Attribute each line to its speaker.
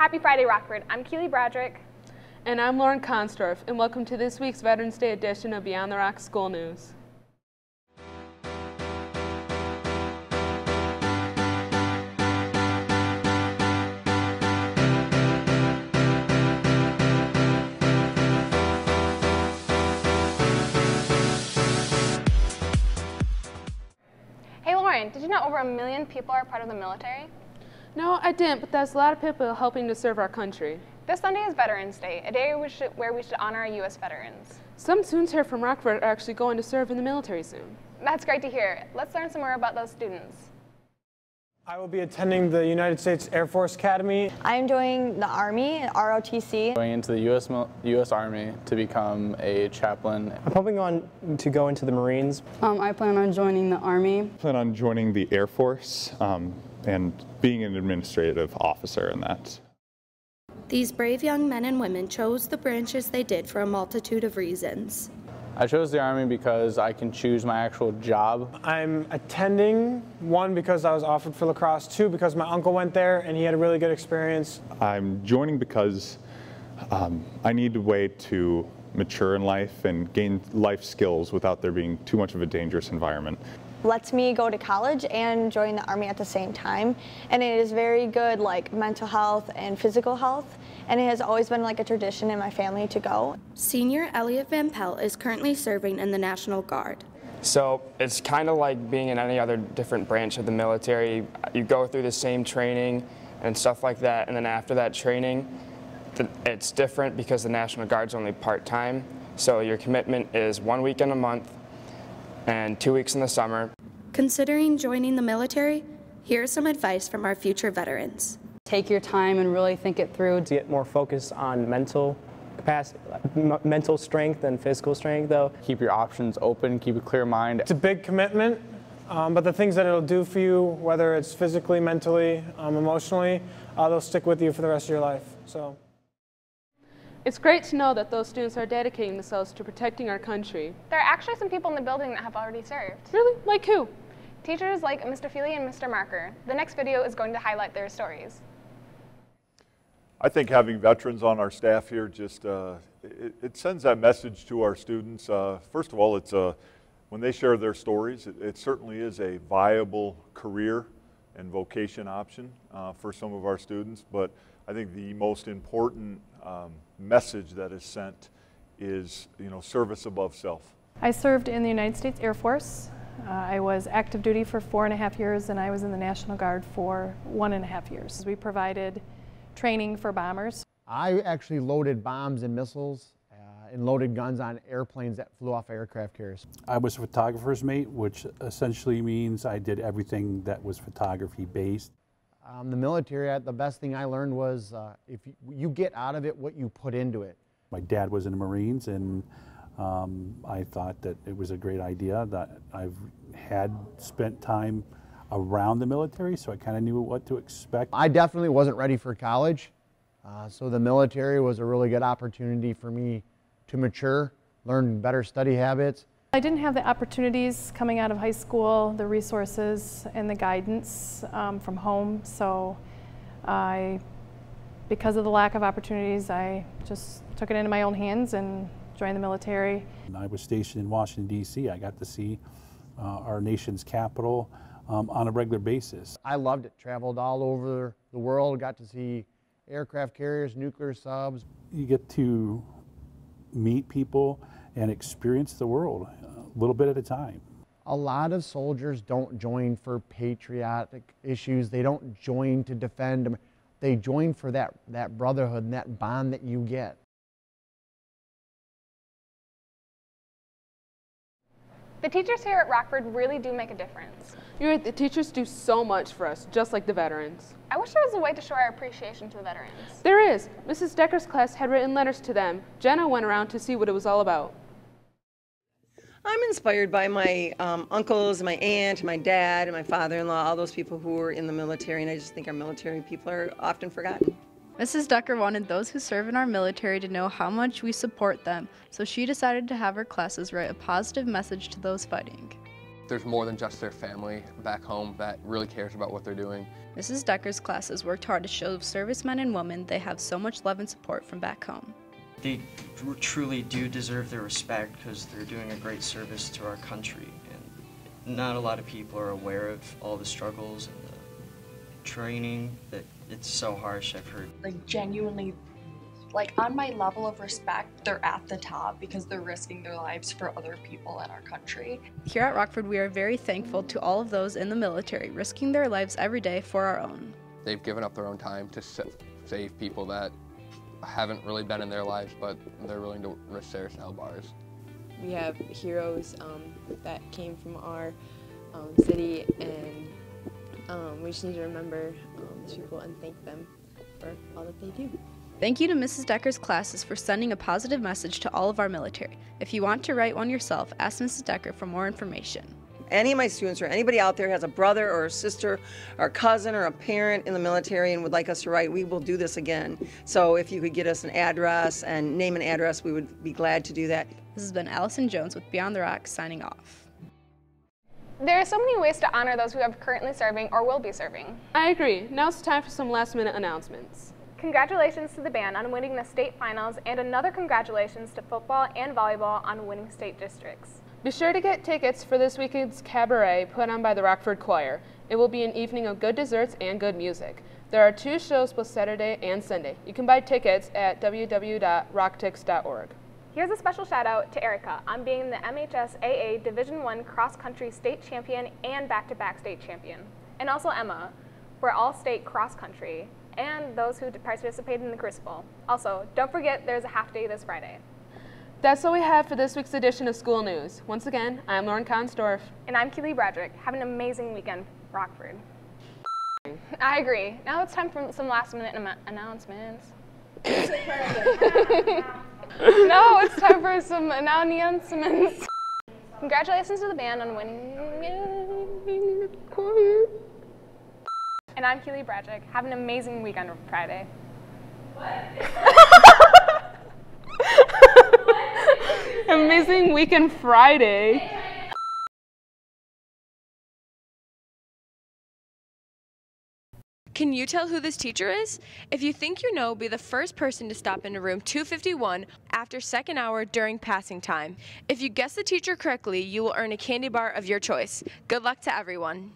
Speaker 1: Happy Friday, Rockford. I'm Keely Broderick.
Speaker 2: And I'm Lauren Constorff, and welcome to this week's Veterans Day edition of Beyond the Rock School News.
Speaker 1: Hey Lauren, did you know over 1 million people are part of the military?
Speaker 2: No, I didn't, but there's a lot of people helping to serve our country.
Speaker 1: This Sunday is Veterans Day, a day where we should honor our U.S. veterans.
Speaker 2: Some students here from Rockford are actually going to serve in the military soon.
Speaker 1: That's great to hear. Let's learn some more about those students.
Speaker 3: I will be attending the United States Air Force Academy.
Speaker 4: I'm doing the Army, ROTC.
Speaker 5: Going into the U.S. Army to become a chaplain.
Speaker 3: I'm hoping on to go into the Marines.
Speaker 6: I plan on joining the Army.
Speaker 7: I plan on joining the Air Force and being an administrative officer in that.
Speaker 8: These brave young men and women chose the branches they did for a multitude of reasons.
Speaker 5: I chose the Army because I can choose my actual job.
Speaker 3: I'm attending, one, because I was offered for lacrosse, two, because my uncle went there and he had a really good experience.
Speaker 7: I'm joining because I need a way to mature in life and gain life skills without there being too much of a dangerous environment.
Speaker 4: Lets me go to college and join the Army at the same time, and it is very good, like mental health and physical health, and it has always been like a tradition in my family to go.
Speaker 8: Senior Elliot Van Pelt is currently serving in the National Guard.
Speaker 9: So it's kind of like being in any other different branch of the military. You go through the same training and stuff like that, and then after that training, it's different because the National Guard's only part-time, so your commitment is 1 weekend a month and 2 weeks in the summer.
Speaker 8: Considering joining the military, here's some advice from our future veterans.
Speaker 6: Take your time and really think it through.
Speaker 3: To get more focused on mental capacity, mental strength and physical strength, though.
Speaker 5: Keep your options open, keep a clear mind.
Speaker 3: It's a big commitment, but the things that it'll do for you, whether it's physically, mentally, emotionally, they'll stick with you for the rest of your life. So.
Speaker 2: It's great to know that those students are dedicating themselves to protecting our country.
Speaker 1: There are actually some people in the building that have already served.
Speaker 2: Really? Like who?
Speaker 1: Teachers like Mr. Feely and Mr. Marker. The next video is going to highlight their stories.
Speaker 10: I think having veterans on our staff here just, it sends that message to our students. First of all, it's when they share their stories, it certainly is a viable career and vocation option for some of our students, but I think the most important message that is sent is, service above self.
Speaker 11: I served in the United States Air Force. I was active duty for 4.5 years, and I was in the National Guard for 1.5 years. We provided training for bombers.
Speaker 12: I actually loaded bombs and missiles and loaded guns on airplanes that flew off aircraft carriers.
Speaker 13: I was a photographer's mate, which essentially means I did everything that was photography based.
Speaker 12: The military, the best thing I learned was if you get out of it what you put into it.
Speaker 13: My dad was in the Marines, and I thought that it was a great idea. That I've had spent time around the military, so I kind of knew what to expect.
Speaker 12: I definitely wasn't ready for college, so the military was a really good opportunity for me to mature, learn better study habits.
Speaker 11: I didn't have the opportunities coming out of high school, the resources and the guidance from home, so because of the lack of opportunities, I just took it into my own hands and joined the military.
Speaker 13: I was stationed in Washington, D.C. I got to see our nation's capital on a regular basis.
Speaker 12: I loved it. Traveled all over the world, got to see aircraft carriers, nuclear subs.
Speaker 13: You get to meet people and experience the world a little bit at a time.
Speaker 12: A lot of soldiers don't join for patriotic issues. They don't join to defend them. They join for that brotherhood and that bond that you get.
Speaker 1: The teachers here at Rockford really do make a difference.
Speaker 2: You're right, the teachers do so much for us, just like the veterans.
Speaker 1: I wish there was a way to show our appreciation to the veterans.
Speaker 2: There is. Mrs. Decker's class had written letters to them. Jenna went around to see what it was all about.
Speaker 14: I'm inspired by my uncles, my aunt, my dad, and my father-in-law, all those people who were in the military, and I just think our military people are often forgotten.
Speaker 15: Mrs. Decker wanted those who serve in our military to know how much we support them, so she decided to have her classes write a positive message to those fighting.
Speaker 16: there's more than just their family back home that really cares about what they're doing.
Speaker 15: Mrs. Decker's classes worked hard to show servicemen and women they have so much love and support from back home.
Speaker 17: They truly do deserve their respect because they're doing a great service to our country. And not a lot of people are aware of all the struggles and the training that it's so harsh, I've heard.
Speaker 18: Like genuinely, like on my level of respect, they're at the top because they're risking their lives for other people in our country.
Speaker 15: Here at Rockford, we are very thankful to all of those in the military, risking their lives every day for our own.
Speaker 16: They've given up their own time to save people that haven't really been in their lives, but they're willing to risk their cell bars.
Speaker 19: We have heroes that came from our city, and we just need to remember these people and thank them for all that they do.
Speaker 15: Thank you to Mrs. Decker's classes for sending a positive message to all of our military. If you want to write one yourself, ask Mrs. Decker for more information.
Speaker 14: Any of my students or anybody out there has a brother or a sister or a cousin or a parent in the military and would like us to write, we will do this again. So if you could get us an address and name an address, we would be glad to do that.
Speaker 15: This has been Allison Jones with Beyond the Rocks signing off.
Speaker 1: There are so many ways to honor those who have currently serving or will be serving.
Speaker 2: I agree. Now it's time for some last-minute announcements.
Speaker 1: Congratulations to the band on winning the state finals, and another congratulations to football and volleyball on winning state districts.
Speaker 2: Be sure to get tickets for this weekend's cabaret put on by the Rockford Choir. It will be an evening of good desserts and good music. There are 2 shows both Saturday and Sunday. You can buy tickets at www.rocktix.org.
Speaker 1: Here's a special shout out to Erica on being the MHSAA Division I Cross Country State Champion and back-to-back state champion. And also Emma, for all-state cross country, and those who participated in the Crucible. Also, don't forget there's a half day this Friday.
Speaker 2: That's all we have for this week's edition of School News. Once again, I'm Lauren Consdorf.
Speaker 1: And I'm Keely Bradrick. Have an amazing weekend, Rockford. I agree. Now it's time for some last-minute announcements. No, it's time for some announcements. Congratulations to the band on winning. And I'm Keely Bradrick. Have an amazing weekend on Friday. What?
Speaker 2: Amazing weekend Friday.
Speaker 20: Can you tell who this teacher is? If you think you know, be the first person to stop into room 251 after second hour during passing time. If you guess the teacher correctly, you will earn a candy bar of your choice. Good luck to everyone.